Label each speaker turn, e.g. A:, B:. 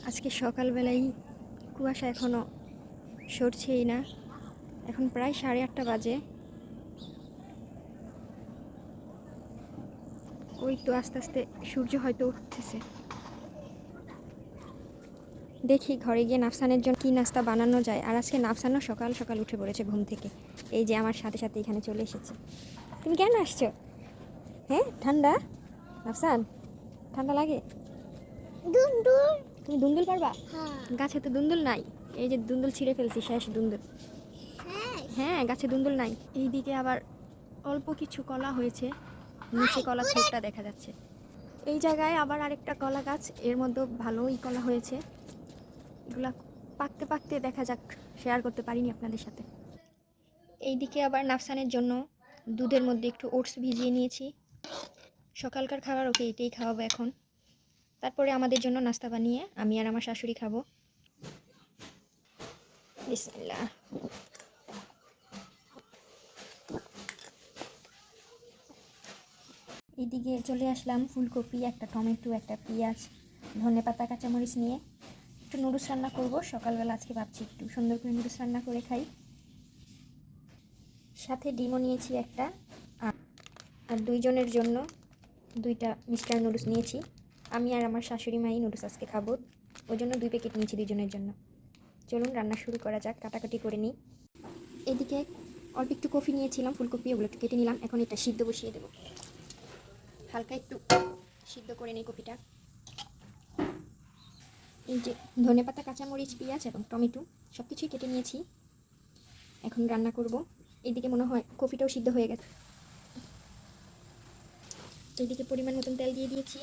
A: আজকে সকালবেলায় কুয়াশা এখনও সরছেই না। এখন প্রায় 8:30 বাজে। ওই তো আস্তে আস্তে সূর্য হয়তো উঠতেছে। দেখি ঘরে গিয়ে নাফসানের জন্য কী নাস্তা বানানো যায়। আর আজকে নাফসানও সকাল সকাল উঠে পড়েছে ঘুম থেকে। এই যে আমার সাথে সাথে এখানে চলে এসেছে। তুমি কেন আসছো? হ্যাঁ, ঠান্ডা? নাফসান, ঠান্ডা লাগে? তুমি দুন্দুল পারবা? গাছে তো দুন্দুল নাই। এই যে দুন্দুল ছিঁড়ে ফেলছি, শেষ দুন্দুল। হ্যাঁ, গাছে দুন্দুল নাই। এইদিকে আবার অল্প কিছু কলা হয়েছে, নিচে কলা থোকটা দেখা যাচ্ছে। এই জায়গায় আবার আরেকটা কলা গাছ, এর মধ্যে ভালোই কলা হয়েছে। এগুলা পাকতে পাকতে দেখা যাক, শেয়ার করতে পারিনি আপনাদের সাথে। এইদিকে আবার নাফসানের জন্য দুধের মধ্যে একটু ওটস ভিজিয়ে নিয়েছি। সকালকার খাবার ওকে এটাই খাওয়াবো এখন। তারপরে আমাদের জন্য নাস্তা বানিয়ে আমি আর আমার শাশুড়ি খাবো। বিসমিল্লাহ। এইদিকে চলে আসলাম ফুলকপি, একটা টমেটো, একটা পেঁয়াজ, ধনেপাতা, কাঁচামরিচ নিয়ে একটু নুডলস রান্না করব। সকালবেলা আজকে ভাবছি একটু সুন্দর করে নুডলস রান্না করে খাই। সাথে ডিমও নিয়েছি একটা, আর দুইজনের জন্য দুইটা মিষ্টার নুডলস নিয়েছি। আমি আর আমার শাশুড়ি মাই নুডলস আজকে খাবো, ওই জন্য 2 প্যাকেট নিয়েছি দুইজনের জন্য। চলুন রান্না শুরু করা যাক, কাটাকাটি করে নিই। এদিকে অল্প একটু কফি নিয়েছিলাম, ফুলকপি, ওগুলো একটু কেটে নিলাম। এখন এটা সিদ্ধ বসিয়ে দেবো। হালকা একটু সিদ্ধ করে নিই কপিটা। এই যে ধনেপাতা, কাঁচামরিচ, পেঁয়াজ এবং টমেটো সব কিছুই কেটে নিয়েছি। এখন রান্না করব। এইদিকে মনে হয় কফিটাও সিদ্ধ হয়ে গেছে। এইদিকে পরিমাণ মতন তেল দিয়ে দিয়েছি।